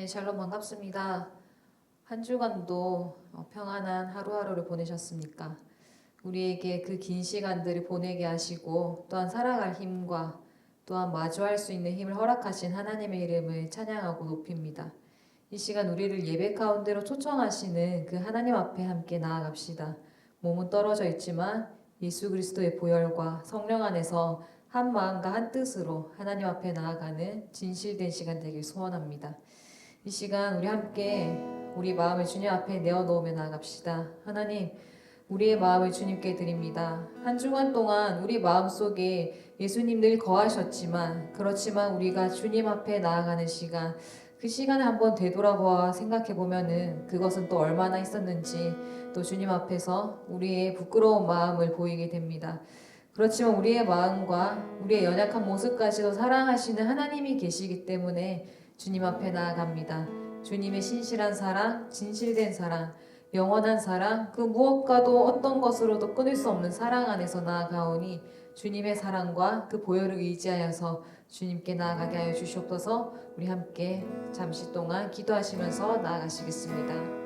네, 샬롬 반갑습니다. 한 주간도 평안한 하루하루를 보내셨습니까? 우리에게 그 긴 시간들을 보내게 하시고 또한 살아갈 힘과 또한 마주할 수 있는 힘을 허락하신 하나님의 이름을 찬양하고 높입니다. 이 시간 우리를 예배 가운데로 초청하시는 그 하나님 앞에 함께 나아갑시다. 몸은 떨어져 있지만 예수 그리스도의 보혈과 성령 안에서 한 마음과 한 뜻으로 하나님 앞에 나아가는 진실된 시간 되길 소원합니다. 이 시간 우리 함께 우리 마음을 주님 앞에 내어놓으며 나아갑시다. 하나님, 우리의 마음을 주님께 드립니다. 한 주간 동안 우리 마음속에 예수님 늘 거하셨지만 그렇지만 우리가 주님 앞에 나아가는 시간, 그 시간을 한번 되돌아보아 생각해 보면은 그것은 또 얼마나 있었는지 또 주님 앞에서 우리의 부끄러운 마음을 보이게 됩니다. 그렇지만 우리의 마음과 우리의 연약한 모습까지도 사랑하시는 하나님이 계시기 때문에 주님 앞에 나아갑니다. 주님의 신실한 사랑, 진실된 사랑, 영원한 사랑, 그 무엇과도 어떤 것으로도 끊을 수 없는 사랑 안에서 나아가오니 주님의 사랑과 그 보혈을 의지하여서 주님께 나아가게 하여 주시옵소서. 우리 함께 잠시 동안 기도하시면서 나아가시겠습니다.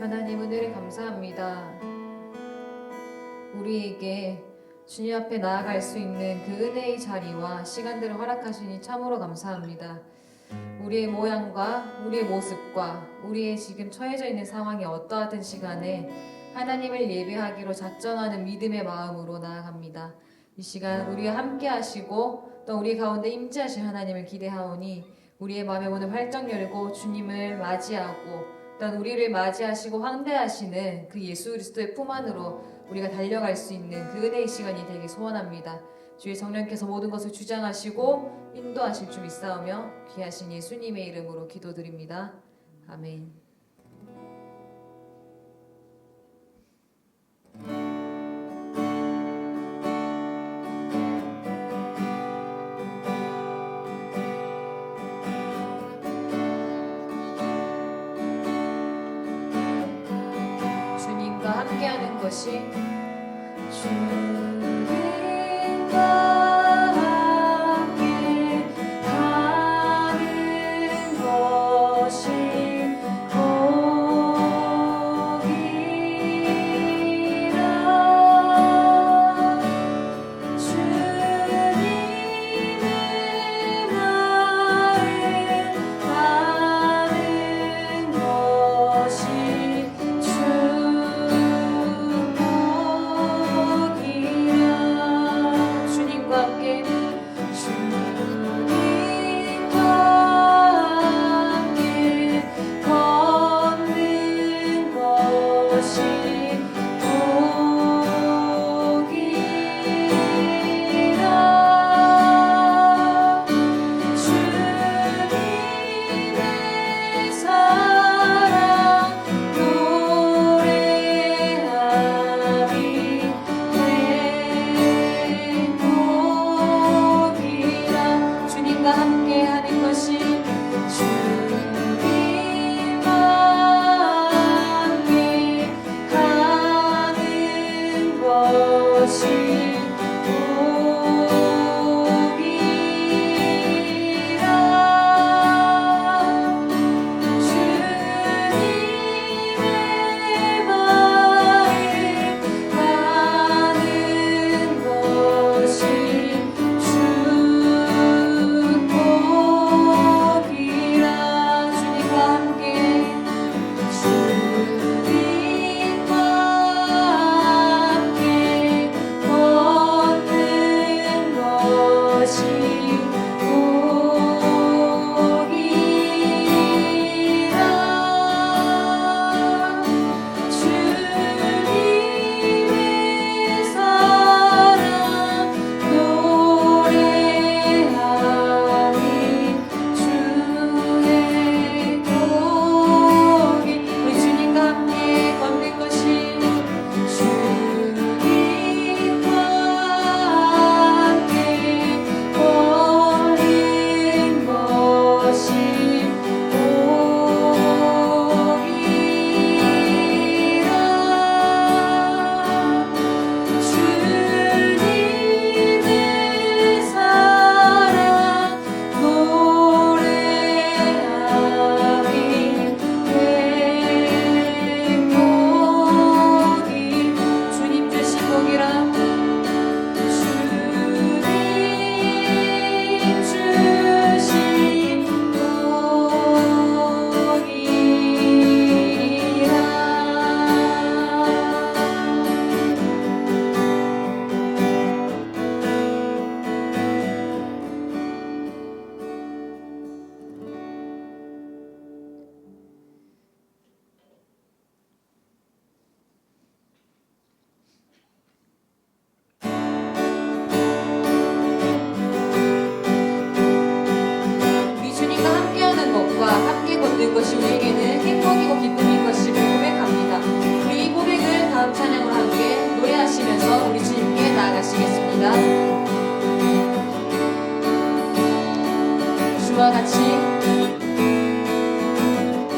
하나님 은혜를 감사합니다. 우리에게 주님 앞에 나아갈 수 있는 그 은혜의 자리와 시간들을 허락하시니 참으로 감사합니다. 우리의 모양과 우리의 모습과 우리의 지금 처해져 있는 상황이 어떠하든 시간에 하나님을 예배하기로 작정하는 믿음의 마음으로 나아갑니다. 이 시간 우리와 함께 하시고 또 우리 가운데 임재하실 하나님을 기대하오니 우리의 마음의 문을 활짝 열고 주님을 맞이하고 또한 우리를 맞이하시고 환대하시는 그 예수 그리스도의 품 안으로 우리가 달려갈 수 있는 그 은혜의 시간이 되길 소원합니다. 주의 성령께서 모든 것을 주장하시고 인도하실 줄 믿사오며 귀하신 예수님의 이름으로 기도드립니다. 아멘. 주님과 함께하는 것이 주님과 주와 같이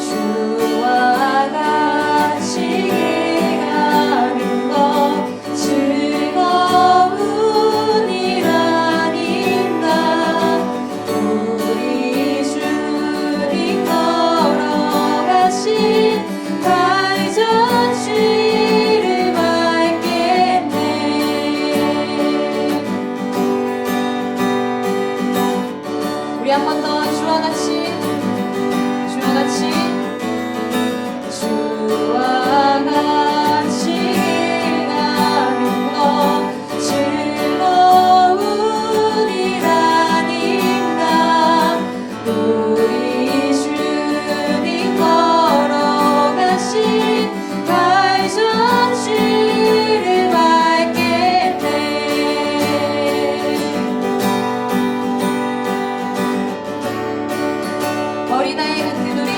주와 같이 가는 것 즐거운 일 아닌가. 우리 주님 걸어가신 발전지를 밟겠네. 우리 한 번 더 주와 같이 주와 같이 가는 것 즐거운 일 아닌가. 우리 주님 걸어가신 발전지를 밟겠네. 어린아이 같은 우리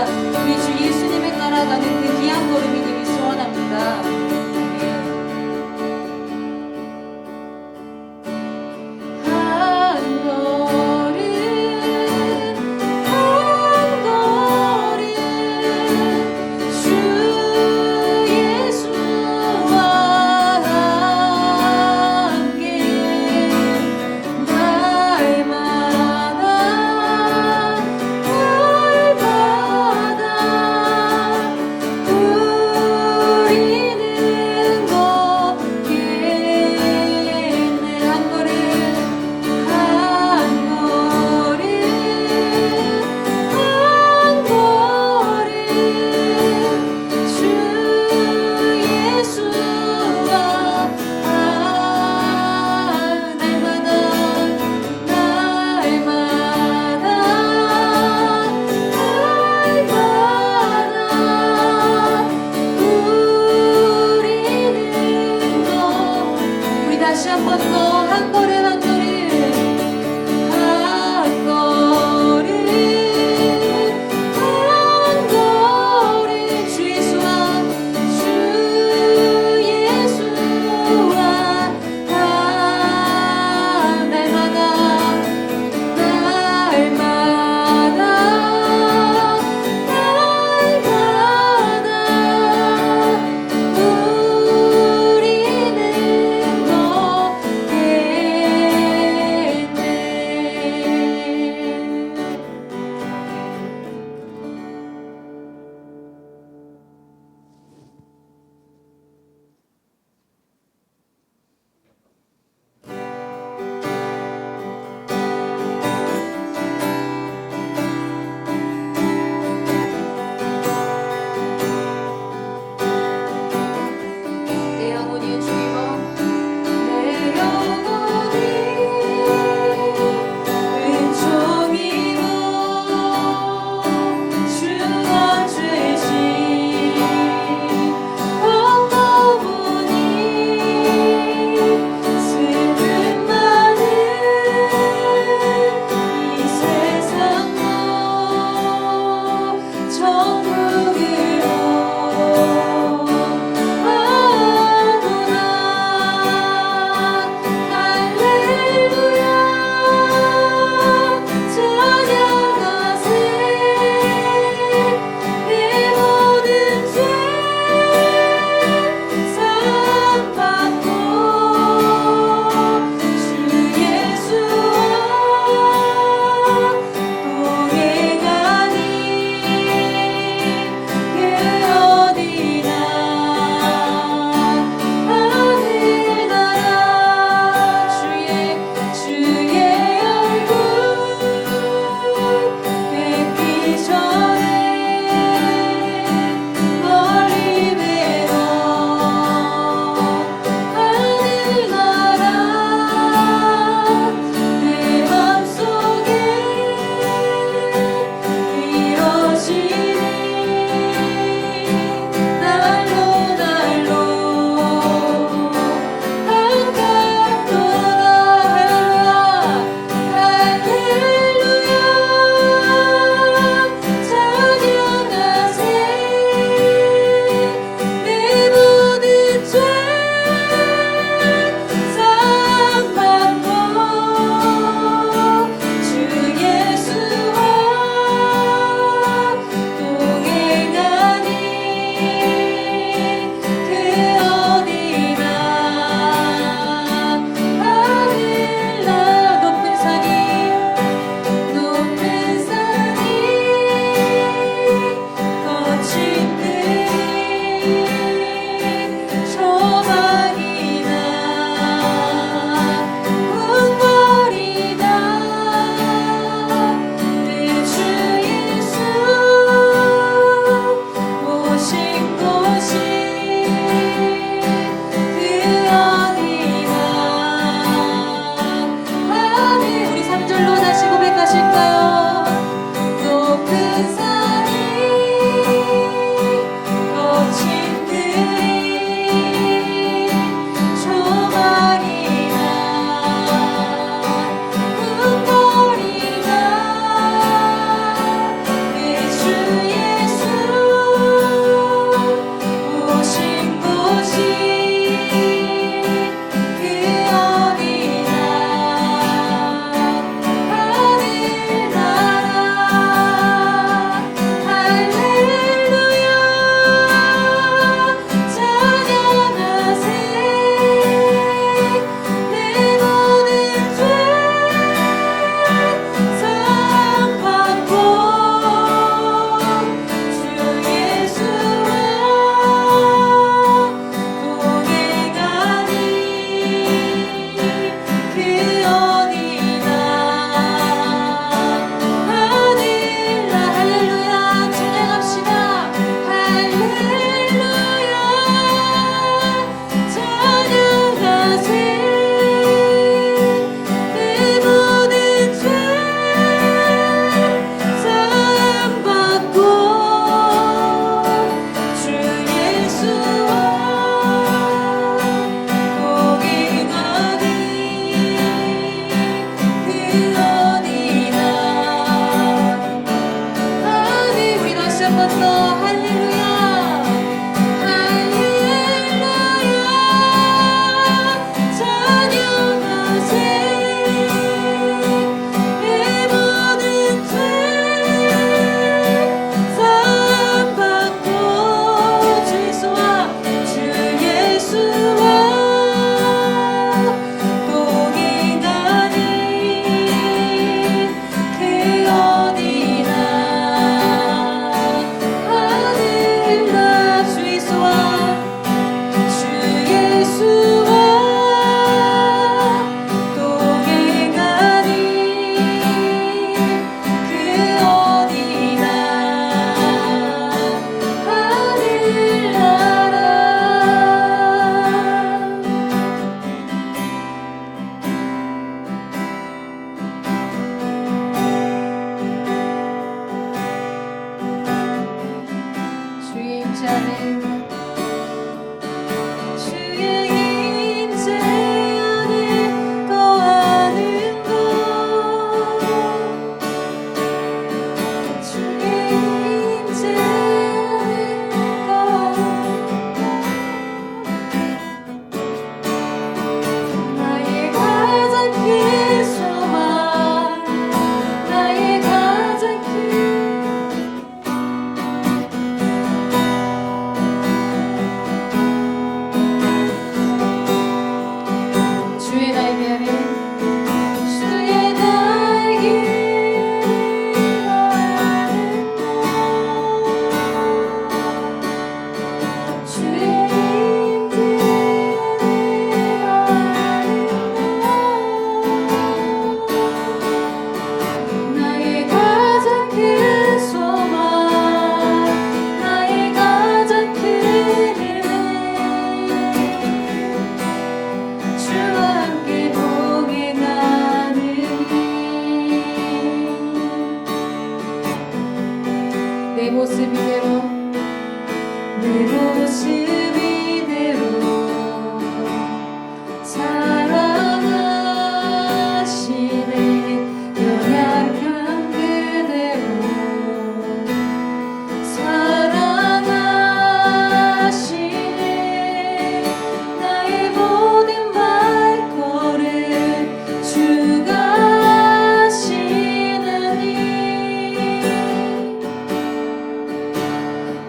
우리 주 예수님을 따라가는 그 귀한 걸음이 되길 소원합니다. 한 걸음 한 걸음 주 예수와 함께 날마다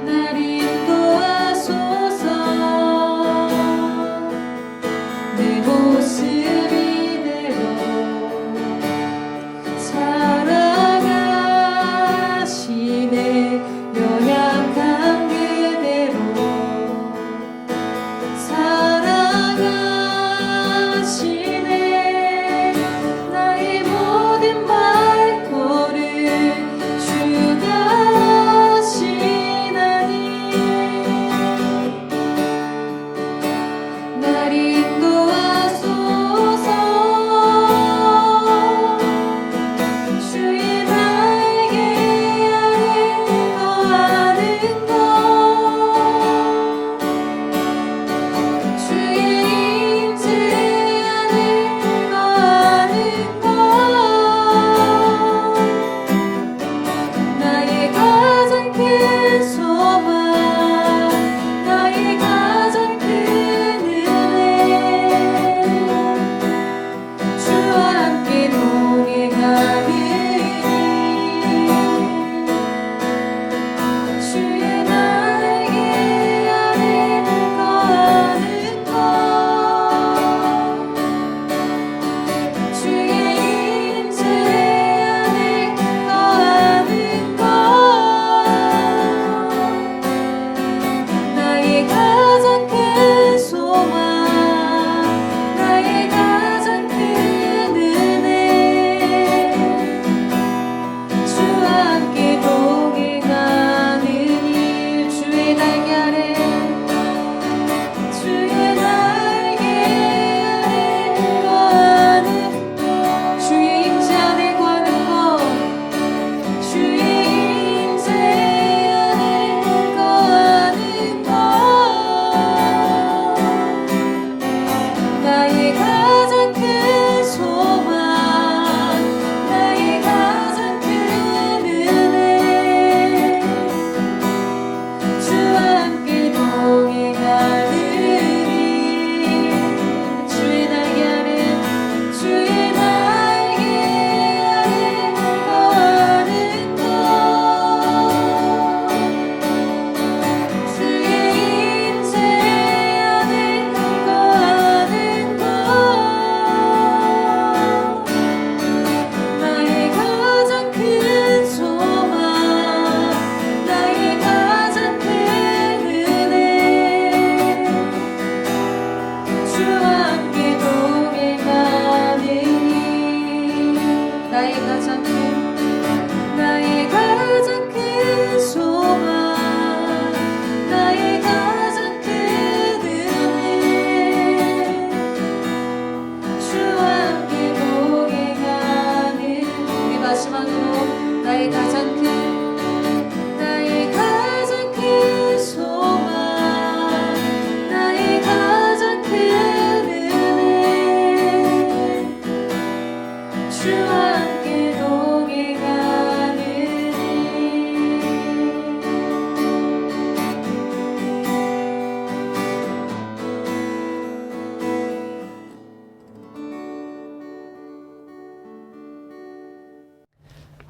날 인도하소서.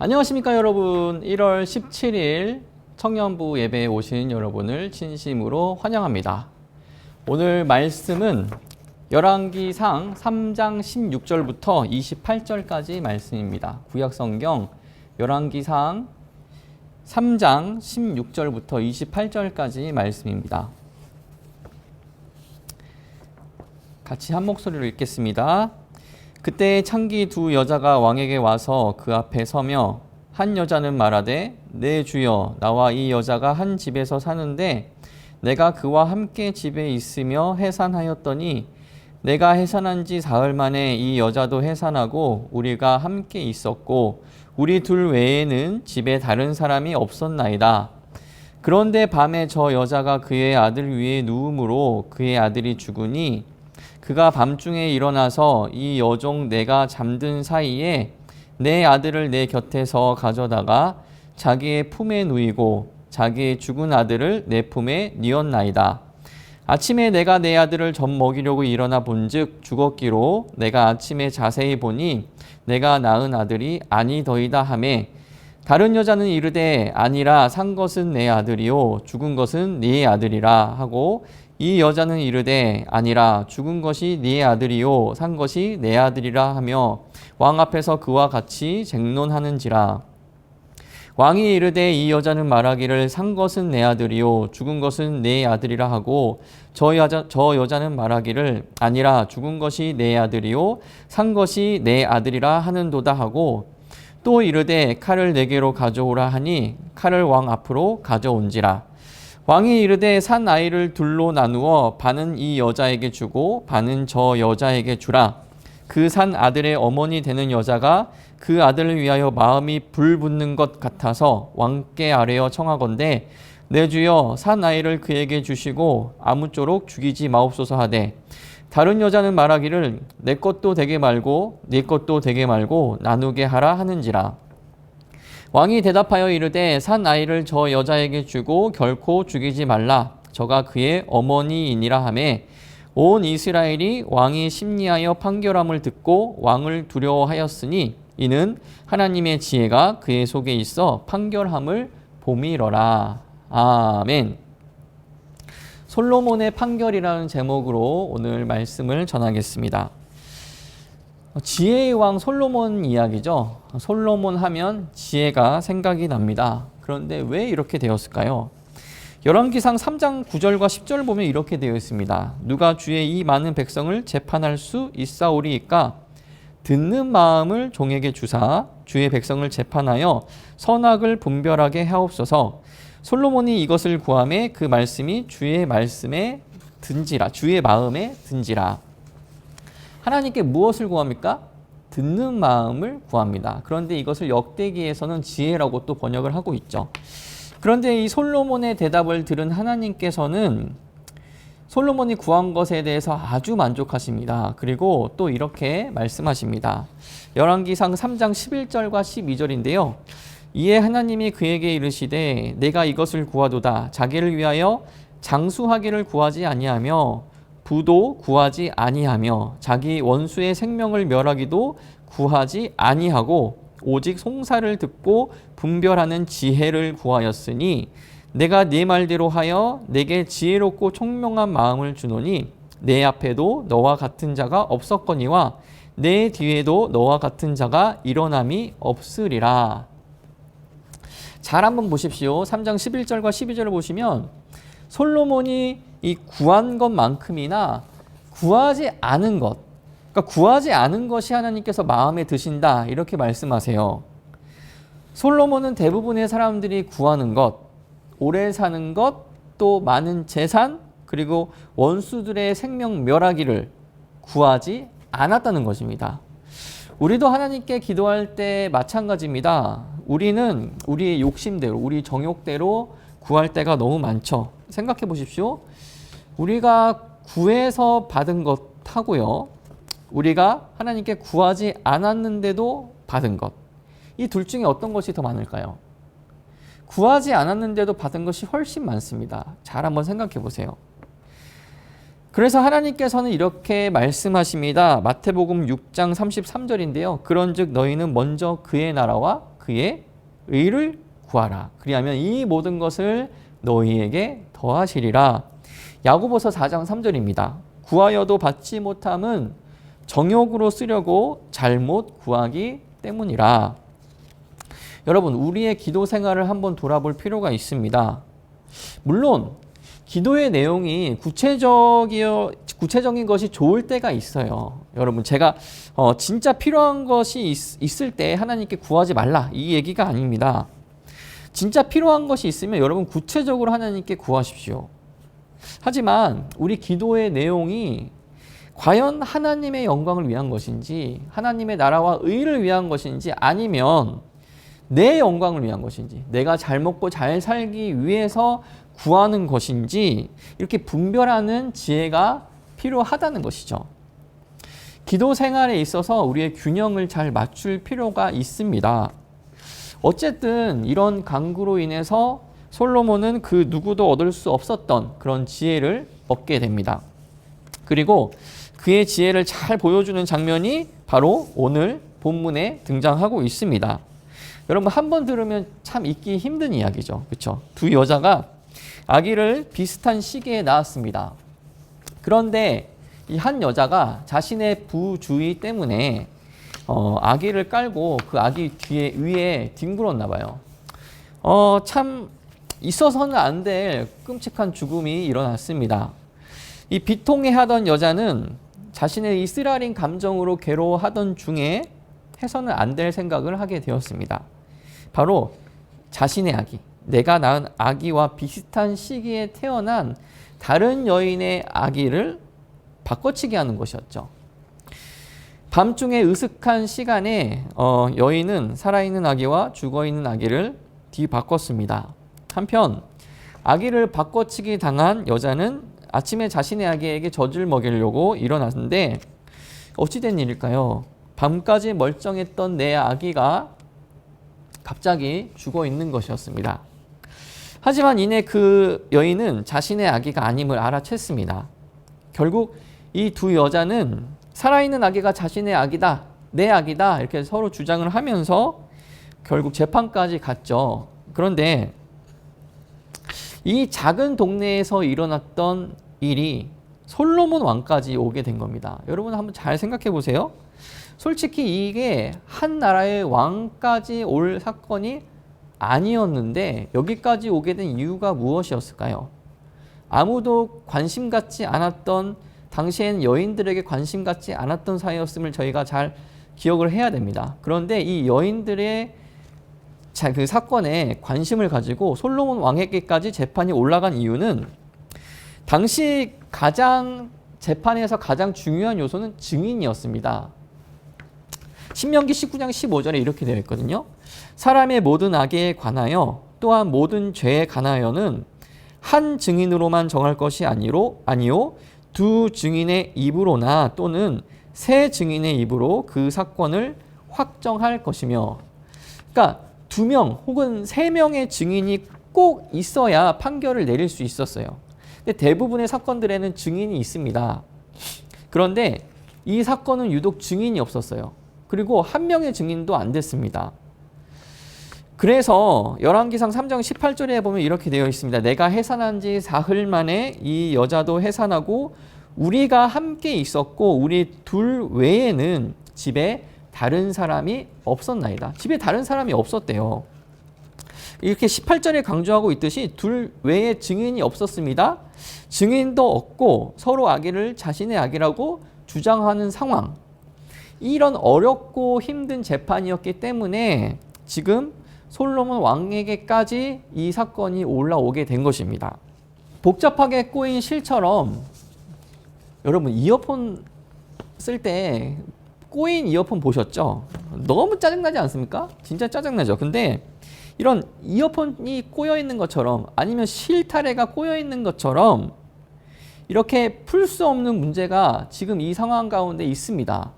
안녕하십니까 여러분. 1월 17일 청년부 예배에 오신 여러분을 진심으로 환영합니다. 오늘 말씀은 열왕기상 3장 16절부터 28절까지 말씀입니다. 구약성경 열왕기상 3장 16절부터 28절까지 말씀입니다. 같이 한 목소리로 읽겠습니다. 그때 창기 두 여자가 왕에게 와서 그 앞에 서며 한 여자는 말하되 내 주여 나와 이 여자가 한 집에서 사는데 내가 그와 함께 집에 있으며 해산하였더니 내가 해산한 지 사흘 만에 이 여자도 해산하고 우리가 함께 있었고 우리 둘 외에는 집에 다른 사람이 없었나이다. 그런데 밤에 저 여자가 그의 아들 위에 누움으로 그의 아들이 죽으니 그가 밤중에 일어나서 이 여종 내가 잠든 사이에 내 아들을 내 곁에서 가져다가 자기의 품에 누이고 자기의 죽은 아들을 내 품에 뉘었나이다. 아침에 내가 내 아들을 젖 먹이려고 일어나 본즉 죽었기로 내가 아침에 자세히 보니 내가 낳은 아들이 아니더이다 하매 다른 여자는 이르되 아니라 산 것은 내 아들이요 죽은 것은 네 아들이라 하고 이 여자는 이르되 아니라 죽은 것이 네 아들이요 산 것이 내 아들이라 하며 왕 앞에서 그와 같이 쟁론하는지라. 왕이 이르되 이 여자는 말하기를 산 것은 내 아들이요 죽은 것은 네 아들이라 하고 저 여자는 말하기를 아니라 죽은 것이 내 아들이요 산 것이 내 아들이라 하는도다 하고 또 이르되 칼을 내게로 가져오라 하니 칼을 왕 앞으로 가져온지라. 왕이 이르되 산 아이를 둘로 나누어 반은 이 여자에게 주고 반은 저 여자에게 주라. 그 산 아들의 어머니 되는 여자가 그 아들을 위하여 마음이 불붙는 것 같아서 왕께 아뢰어 청하건대 내 주여 산 아이를 그에게 주시고 아무쪼록 죽이지 마옵소서 하되 다른 여자는 말하기를 내 것도 되게 말고 네 것도 되게 말고 나누게 하라 하는지라. 왕이 대답하여 이르되 산 아이를 저 여자에게 주고 결코 죽이지 말라. 저가 그의 어머니이니라 하매 온 이스라엘이 왕이 심리하여 판결함을 듣고 왕을 두려워하였으니 이는 하나님의 지혜가 그의 속에 있어 판결함을 봄이러라. 아멘. 솔로몬의 판결이라는 제목으로 오늘 말씀을 전하겠습니다. 지혜의 왕 솔로몬 이야기죠. 솔로몬 하면 지혜가 생각이 납니다. 그런데 왜 이렇게 되었을까요? 열왕기상 3장 9절과 10절 보면 이렇게 되어 있습니다. 누가 주의 이 많은 백성을 재판할 수 있사오리이까? 듣는 마음을 종에게 주사 주의 백성을 재판하여 선악을 분별하게 하옵소서. 솔로몬이 이것을 구하매 그 말씀이 주의 말씀에 든지라. 주의 마음에 든지라. 하나님께 무엇을 구합니까? 듣는 마음을 구합니다. 그런데 이것을 역대기에서는 지혜라고 또 번역을 하고 있죠. 그런데 이 솔로몬의 대답을 들은 하나님께서는 솔로몬이 구한 것에 대해서 아주 만족하십니다. 그리고 또 이렇게 말씀하십니다. 열왕기상 3장 11절과 12절인데요. 이에 하나님이 그에게 이르시되 내가 이것을 구하도다. 자기를 위하여 장수하기를 구하지 아니하며 부도 구하지 아니하며 자기 원수의 생명을 멸하기도 구하지 아니하고 오직 송사를 듣고 분별하는 지혜를 구하였으니 내가 네 말대로 하여 내게 지혜롭고 총명한 마음을 주노니 내 앞에도 너와 같은 자가 없었거니와 내 뒤에도 너와 같은 자가 일어남이 없으리라. 잘 한번 보십시오. 3장 11절과 12절을 보시면 솔로몬이 이 구한 것만큼이나 구하지 않은 것, 그러니까 구하지 않은 것이 하나님께서 마음에 드신다 이렇게 말씀하세요. 솔로몬은 대부분의 사람들이 구하는 것, 오래 사는 것, 또 많은 재산, 그리고 원수들의 생명 멸하기를 구하지 않았다는 것입니다. 우리도 하나님께 기도할 때 마찬가지입니다. 우리는 우리의 욕심대로, 우리 정욕대로 구할 때가 너무 많죠. 생각해 보십시오. 우리가 구해서 받은 것하고요, 우리가 하나님께 구하지 않았는데도 받은 것, 이 둘 중에 어떤 것이 더 많을까요? 구하지 않았는데도 받은 것이 훨씬 많습니다. 잘 한번 생각해 보세요. 그래서 하나님께서는 이렇게 말씀하십니다. 마태복음 6장 33절인데요. 그런즉 너희는 먼저 그의 나라와 그의 의를 구하라. 그리하면 이 모든 것을 너희에게 더하시리라. 야고보서 4장 3절입니다. 구하여도 받지 못함은 정욕으로 쓰려고 잘못 구하기 때문이라. 여러분, 우리의 기도 생활을 한번 돌아볼 필요가 있습니다. 물론 기도의 내용이 구체적인 것이 좋을 때가 있어요. 여러분, 제가 진짜 필요한 것이 있을 때 하나님께 구하지 말라, 이 얘기가 아닙니다. 진짜 필요한 것이 있으면 여러분 구체적으로 하나님께 구하십시오. 하지만 우리 기도의 내용이 과연 하나님의 영광을 위한 것인지, 하나님의 나라와 의를 위한 것인지, 아니면 내 영광을 위한 것인지, 내가 잘 먹고 잘 살기 위해서 구하는 것인지, 이렇게 분별하는 지혜가 필요하다는 것이죠. 기도 생활에 있어서 우리의 균형을 잘 맞출 필요가 있습니다. 어쨌든 이런 간구로 인해서 솔로몬은 그 누구도 얻을 수 없었던 그런 지혜를 얻게 됩니다. 그리고 그의 지혜를 잘 보여주는 장면이 바로 오늘 본문에 등장하고 있습니다. 여러분, 한번 들으면 참 잊기 힘든 이야기죠. 그렇죠? 두 여자가 아기를 비슷한 시기에 낳았습니다. 그런데 이 한 여자가 자신의 부주의 때문에 아기를 깔고 그 아기 위에 뒹굴었나 봐요. 참 있어서는 안 될 끔찍한 죽음이 일어났습니다. 이 비통해하던 여자는 자신의 이 쓰라린 감정으로 괴로워하던 중에 해서는 안 될 생각을 하게 되었습니다. 바로 자신의 아기, 내가 낳은 아기와 비슷한 시기에 태어난 다른 여인의 아기를 바꿔치기 하는 것이었죠. 밤중에 으슥한 시간에 여인은 살아있는 아기와 죽어있는 아기를 뒤바꿨습니다. 한편 아기를 바꿔치기 당한 여자는 아침에 자신의 아기에게 젖을 먹이려고 일어났는데 어찌된 일일까요? 밤까지 멀쩡했던 내 아기가 갑자기 죽어 있는 것이었습니다. 하지만 이내 그 여인은 자신의 아기가 아님을 알아챘습니다. 결국 이 두 여자는 살아있는 아기가 자신의 아기다, 내 아기다, 이렇게 서로 주장을 하면서 결국 재판까지 갔죠. 그런데 이 작은 동네에서 일어났던 일이 솔로몬 왕까지 오게 된 겁니다. 여러분 한번 잘 생각해 보세요. 솔직히 이게 한 나라의 왕까지 올 사건이 아니었는데 여기까지 오게 된 이유가 무엇이었을까요? 아무도 관심 갖지 않았던, 당시엔 여인들에게 관심 갖지 않았던 사이였음을 저희가 잘 기억을 해야 됩니다. 그런데 이 여인들의 그 사건에 관심을 가지고 솔로몬 왕에게까지 재판이 올라간 이유는 당시 재판에서 가장 중요한 요소는 증인이었습니다. 신명기 19장 15절에 이렇게 되어 있거든요. 사람의 모든 악에 관하여 또한 모든 죄에 관하여는 한 증인으로만 정할 것이 아니요 두 증인의 입으로나 또는 세 증인의 입으로 그 사건을 확정할 것이며, 그러니까 2명 혹은 3명의 증인이 꼭 있어야 판결을 내릴 수 있었어요. 근데 대부분의 사건들에는 증인이 있습니다. 그런데 이 사건은 유독 증인이 없었어요. 그리고 한 명의 증인도 안 됐습니다. 그래서 열왕기상 3장 18절에 보면 이렇게 되어 있습니다. 내가 해산한 지 사흘 만에 이 여자도 해산하고 우리가 함께 있었고 우리 둘 외에는 집에 다른 사람이 없었나이다. 집에 다른 사람이 없었대요. 이렇게 18절에 강조하고 있듯이 둘 외에 증인이 없었습니다. 증인도 없고 서로 아기를 자신의 아기라고 주장하는 상황. 이런 어렵고 힘든 재판이었기 때문에 지금 솔로몬 왕에게까지 이 사건이 올라오게 된 것입니다. 복잡하게 꼬인 실처럼 여러분 이어폰 쓸 때 꼬인 이어폰 보셨죠? 너무 짜증나지 않습니까? 진짜 짜증나죠. 근데 이런 이어폰이 꼬여 있는 것처럼 아니면 실타래가 꼬여 있는 것처럼 이렇게 풀 수 없는 문제가 지금 이 상황 가운데 있습니다.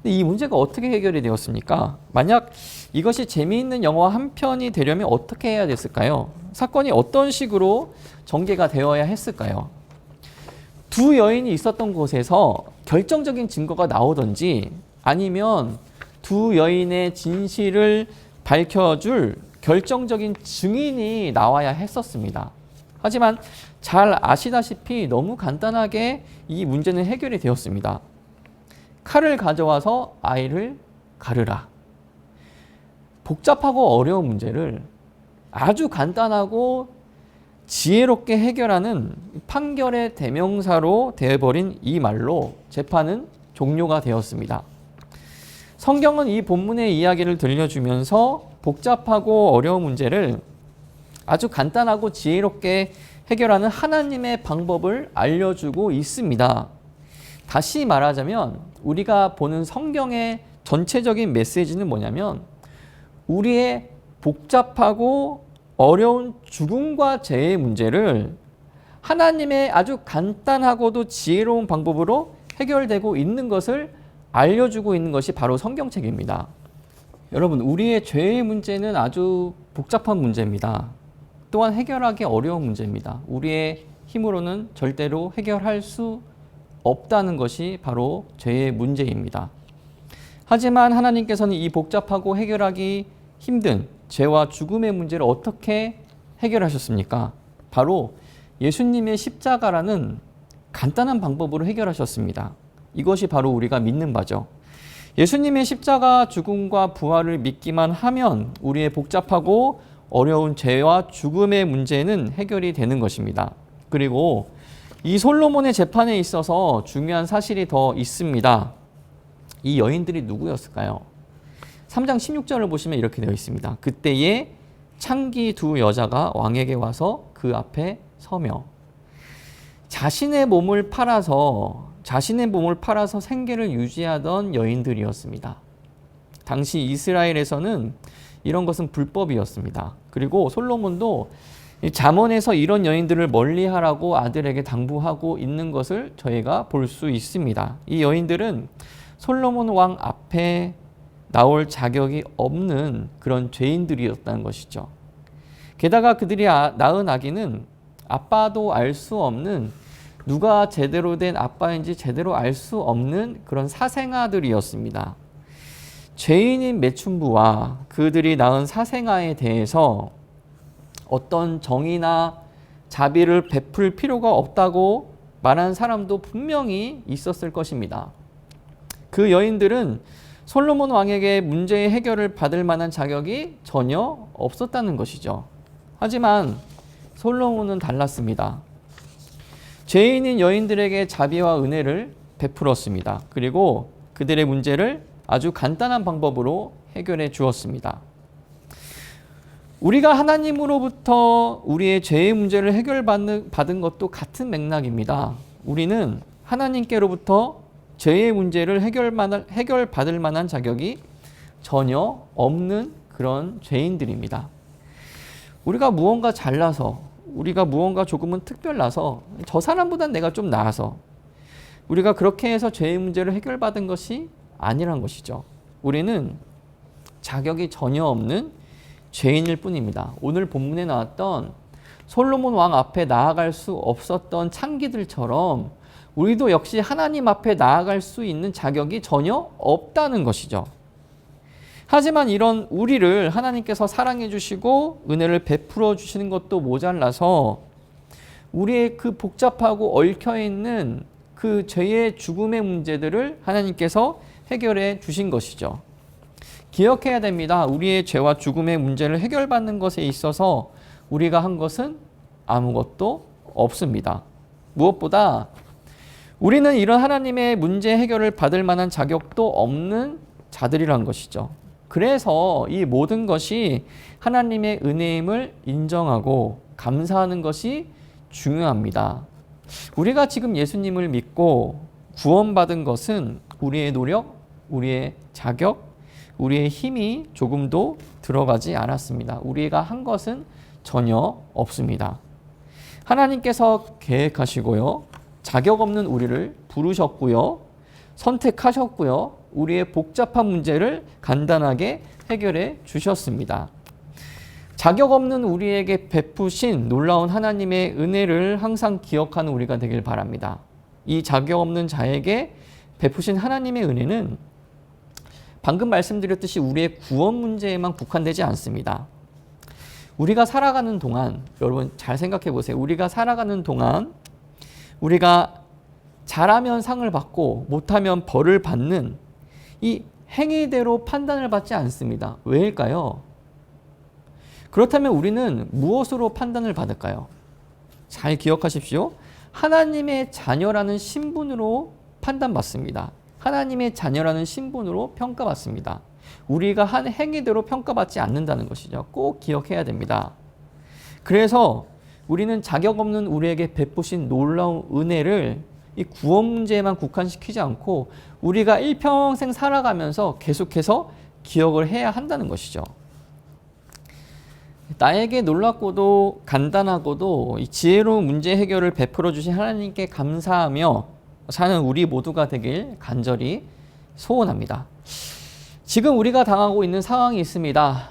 근데 이 문제가 어떻게 해결이 되었습니까? 만약 이것이 재미있는 영화 한 편이 되려면 어떻게 해야 됐을까요? 사건이 어떤 식으로 전개가 되어야 했을까요? 두 여인이 있었던 곳에서 결정적인 증거가 나오든지 아니면 두 여인의 진실을 밝혀줄 결정적인 증인이 나와야 했었습니다. 하지만 잘 아시다시피 너무 간단하게 이 문제는 해결이 되었습니다. 칼을 가져와서 아이를 가르라. 복잡하고 어려운 문제를 아주 간단하고 지혜롭게 해결하는 판결의 대명사로 되어버린 이 말로 재판은 종료가 되었습니다. 성경은 이 본문의 이야기를 들려주면서 복잡하고 어려운 문제를 아주 간단하고 지혜롭게 해결하는 하나님의 방법을 알려주고 있습니다. 다시 말하자면 우리가 보는 성경의 전체적인 메시지는 뭐냐면 우리의 복잡하고 어려운 죽음과 죄의 문제를 하나님의 아주 간단하고도 지혜로운 방법으로 해결되고 있는 것을 알려주고 있는 것이 바로 성경책입니다. 여러분, 우리의 죄의 문제는 아주 복잡한 문제입니다. 또한 해결하기 어려운 문제입니다. 우리의 힘으로는 절대로 해결할 수 없다는 것이 바로 죄의 문제입니다. 하지만 하나님께서는 이 복잡하고 해결하기 힘든 죄와 죽음의 문제를 어떻게 해결하셨습니까? 바로 예수님의 십자가라는 간단한 방법으로 해결하셨습니다. 이것이 바로 우리가 믿는 바죠. 예수님의 십자가 죽음과 부활을 믿기만 하면 우리의 복잡하고 어려운 죄와 죽음의 문제는 해결이 되는 것입니다. 그리고 이 솔로몬의 재판에 있어서 중요한 사실이 더 있습니다. 이 여인들이 누구였을까요? 3장 16절을 보시면 이렇게 되어 있습니다. 그때에 창기 두 여자가 왕에게 와서 그 앞에 서며 자신의 몸을 팔아서 생계를 유지하던 여인들이었습니다. 당시 이스라엘에서는 이런 것은 불법이었습니다. 그리고 솔로몬도 잠언에서 이런 여인들을 멀리하라고 아들에게 당부하고 있는 것을 저희가 볼 수 있습니다. 이 여인들은 솔로몬 왕 앞에 나올 자격이 없는 그런 죄인들이었다는 것이죠. 게다가 그들이 낳은 아기는 아빠도 알 수 없는, 누가 제대로 된 아빠인지 제대로 알 수 없는 그런 사생아들이었습니다. 죄인인 매춘부와 그들이 낳은 사생아에 대해서 어떤 정의나 자비를 베풀 필요가 없다고 말한 사람도 분명히 있었을 것입니다. 그 여인들은 솔로몬 왕에게 문제의 해결을 받을 만한 자격이 전혀 없었다는 것이죠. 하지만 솔로몬은 달랐습니다. 죄인인 여인들에게 자비와 은혜를 베풀었습니다. 그리고 그들의 문제를 아주 간단한 방법으로 해결해 주었습니다. 우리가 하나님으로부터 우리의 죄의 문제를 해결받은 것도 같은 맥락입니다. 우리는 하나님께로부터 죄의 문제를 해결받을 만한 자격이 전혀 없는 그런 죄인들입니다. 우리가 무언가 잘나서, 우리가 무언가 조금은 특별나서, 저 사람보단 내가 좀 나아서 우리가 그렇게 해서 죄의 문제를 해결받은 것이 아니란 것이죠. 우리는 자격이 전혀 없는 죄인일 뿐입니다. 오늘 본문에 나왔던 솔로몬 왕 앞에 나아갈 수 없었던 창기들처럼 우리도 역시 하나님 앞에 나아갈 수 있는 자격이 전혀 없다는 것이죠. 하지만 이런 우리를 하나님께서 사랑해 주시고 은혜를 베풀어 주시는 것도 모자라서 우리의 그 복잡하고 얽혀있는 그 죄의 죽음의 문제들을 하나님께서 해결해 주신 것이죠. 기억해야 됩니다. 우리의 죄와 죽음의 문제를 해결받는 것에 있어서 우리가 한 것은 아무것도 없습니다. 무엇보다 우리는 이런 하나님의 문제 해결을 받을 만한 자격도 없는 자들이란 것이죠. 그래서 이 모든 것이 하나님의 은혜임을 인정하고 감사하는 것이 중요합니다. 우리가 지금 예수님을 믿고 구원받은 것은 우리의 노력, 우리의 자격, 우리의 힘이 조금도 들어가지 않았습니다. 우리가 한 것은 전혀 없습니다. 하나님께서 계획하시고요, 자격 없는 우리를 부르셨고요, 선택하셨고요, 우리의 복잡한 문제를 간단하게 해결해 주셨습니다. 자격 없는 우리에게 베푸신 놀라운 하나님의 은혜를 항상 기억하는 우리가 되길 바랍니다. 이 자격 없는 자에게 베푸신 하나님의 은혜는 방금 말씀드렸듯이 우리의 구원 문제에만 국한되지 않습니다. 우리가 살아가는 동안, 여러분 잘 생각해 보세요. 우리가 살아가는 동안 우리가 잘하면 상을 받고 못하면 벌을 받는 이 행위대로 판단을 받지 않습니다. 왜일까요? 그렇다면 우리는 무엇으로 판단을 받을까요? 잘 기억하십시오. 하나님의 자녀라는 신분으로 판단받습니다. 하나님의 자녀라는 신분으로 평가받습니다. 우리가 한 행위대로 평가받지 않는다는 것이죠. 꼭 기억해야 됩니다. 그래서 우리는 자격 없는 우리에게 베푸신 놀라운 은혜를 이 구원 문제에만 국한시키지 않고 우리가 일평생 살아가면서 계속해서 기억을 해야 한다는 것이죠. 나에게 놀랍고도 간단하고도 이 지혜로운 문제 해결을 베풀어 주신 하나님께 감사하며 사는 우리 모두가 되길 간절히 소원합니다. 지금 우리가 당하고 있는 상황이 있습니다.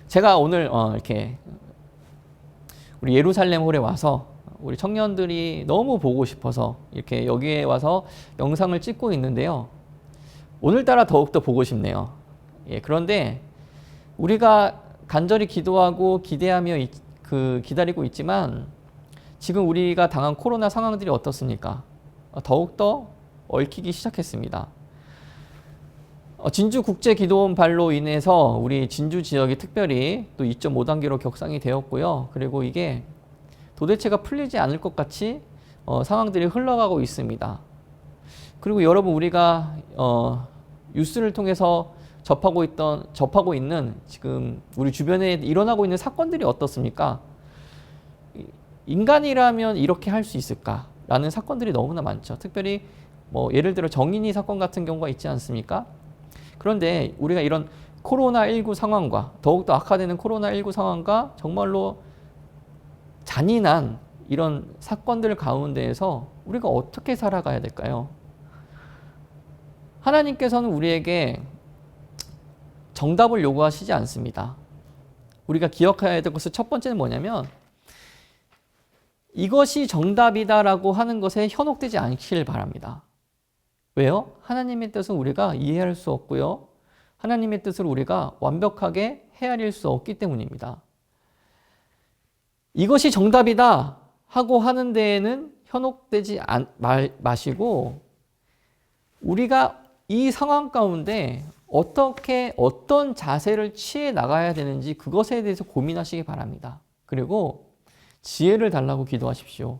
제가 오늘 이렇게 우리 예루살렘 홀에 와서 우리 청년들이 너무 보고 싶어서 이렇게 여기에 와서 영상을 찍고 있는데요. 오늘따라 더욱더 보고 싶네요. 예, 그런데 우리가 간절히 기도하고 기대하며 기다리고 있지만 지금 우리가 당한 코로나 상황들이 어떻습니까? 더욱더 얽히기 시작했습니다. 진주국제기도원 발로 인해서 우리 진주 지역이 특별히 또 2.5단계로 격상이 되었고요. 그리고 이게 도대체가 풀리지 않을 것 같이 상황들이 흘러가고 있습니다. 그리고 여러분 우리가 뉴스를 통해서 접하고 있는 지금 우리 주변에 일어나고 있는 사건들이 어떻습니까? 인간이라면 이렇게 할 수 있을까라는 사건들이 너무나 많죠. 특별히 뭐 예를 들어 정인이 사건 같은 경우가 있지 않습니까? 그런데 우리가 이런 코로나19 상황과 더욱더 악화되는 코로나19 상황과 정말로 잔인한 이런 사건들 가운데에서 우리가 어떻게 살아가야 될까요? 하나님께서는 우리에게 정답을 요구하시지 않습니다. 우리가 기억해야 될 것은 첫 번째는 뭐냐면 이것이 정답이다라고 하는 것에 현혹되지 않길 바랍니다. 왜요? 하나님의 뜻은 우리가 이해할 수 없고요. 하나님의 뜻을 우리가 완벽하게 헤아릴 수 없기 때문입니다. 이것이 정답이다 하고 하는 데에는 현혹되지 마시고 우리가 이 상황 가운데 어떤 자세를 취해 나가야 되는지 그것에 대해서 고민하시기 바랍니다. 그리고 지혜를 달라고 기도하십시오.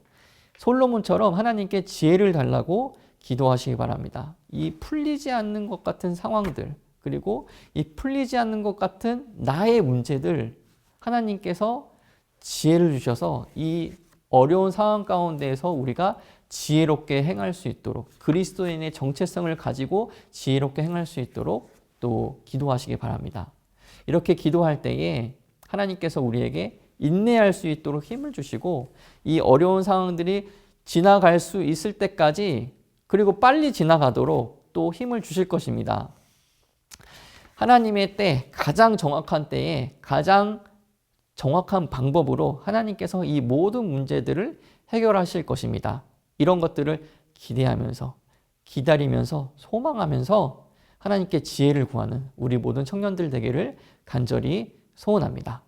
솔로몬처럼 하나님께 지혜를 달라고 기도하시기 바랍니다. 이 풀리지 않는 것 같은 상황들, 그리고 이 풀리지 않는 것 같은 나의 문제들 하나님께서 지혜를 주셔서 이 어려운 상황 가운데에서 우리가 지혜롭게 행할 수 있도록 그리스도인의 정체성을 가지고 지혜롭게 행할 수 있도록 또 기도하시기 바랍니다. 이렇게 기도할 때에 하나님께서 우리에게 인내할 수 있도록 힘을 주시고 이 어려운 상황들이 지나갈 수 있을 때까지 그리고 빨리 지나가도록 또 힘을 주실 것입니다. 하나님의 때, 가장 정확한 때에 가장 정확한 방법으로 하나님께서 이 모든 문제들을 해결하실 것입니다. 이런 것들을 기대하면서 기다리면서 소망하면서 하나님께 지혜를 구하는 우리 모든 청년들 되기를 간절히 소원합니다.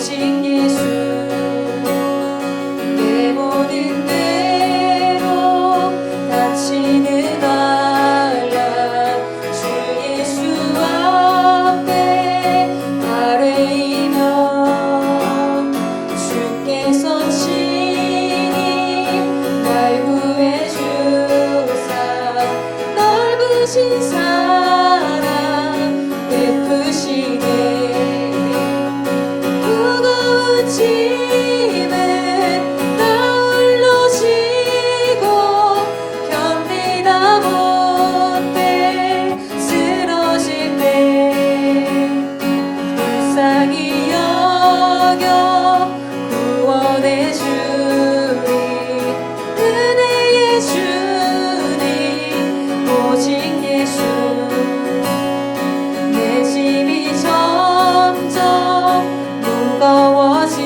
오직 예수 구원의 주님 은혜의 주님 오직 예수 내 짐이 점점 무거워질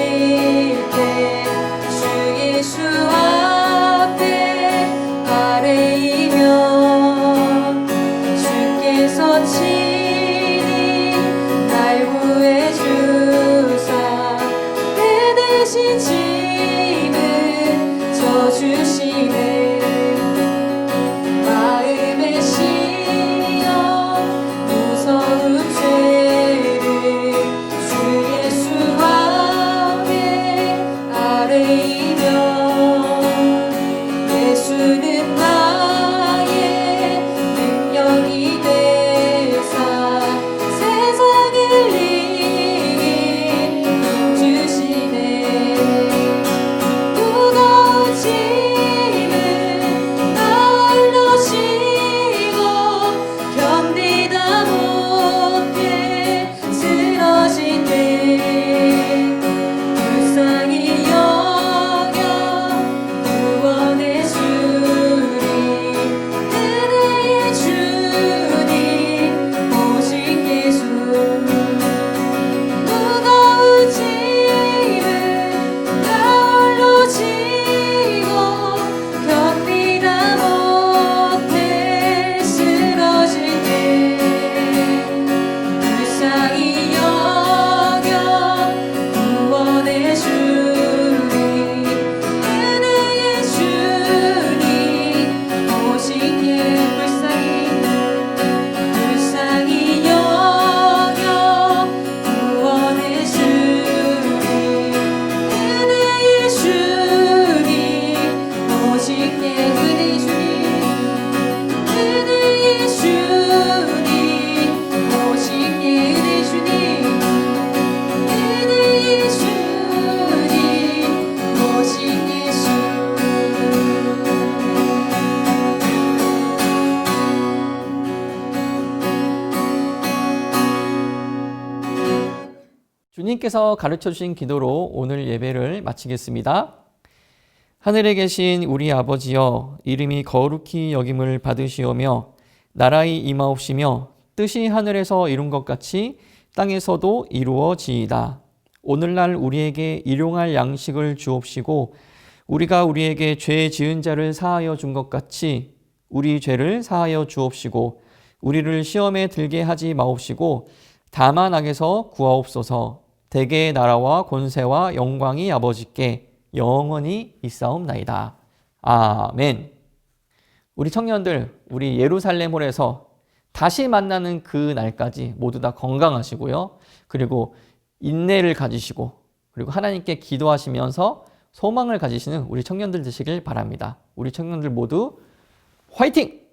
때 주 예수 앞에 아뢰이면 주께서 친히 날 구해주사 내 대신 짐을 져주시네 마음에 씌어 무서운 죄를 주 예수 앞에 아뢰이면 예수는 나의 능력이 되사 세상을 이길 힘주시네 무거운 짐을 나 홀로 지고 견디다 못해 쓰러질 때 불쌍히 여겨 구원의 주님 은혜의 주님 오직 예수 무거운 짐을 나 홀로 지고 견디다 못해 쓰러질 때 불쌍히 여겨 구원의 주님 은혜의 주님 오직 불쌍히 여겨 구원의 주님 은혜의 주님 오직 은혜의 주님 은혜의 주님 오직 은혜의 주님 은혜의 주님 오직 예수 주님께서 가르쳐 주신 기도로 오늘 예배를 마치겠습니다. 하늘에 계신 우리 아버지여, 이름이 거룩히 여김을 받으시오며 나라의 임하옵시며 뜻이 하늘에서 이룬 것 같이 땅에서도 이루어지이다. 오늘날 우리에게 일용할 양식을 주옵시고 우리가 우리에게 죄 지은 자를 사하여 준 것 같이 우리 죄를 사하여 주옵시고 우리를 시험에 들게 하지 마옵시고 다만 악에서 구하옵소서. 대개의 나라와 권세와 영광이 아버지께 영원히 있사옵나이다. 아멘. 우리 청년들, 우리 예루살렘홀에서 다시 만나는 그 날까지 모두 다 건강하시고요. 그리고 인내를 가지시고 그리고 하나님께 기도하시면서 소망을 가지시는 우리 청년들 되시길 바랍니다. 우리 청년들 모두 화이팅!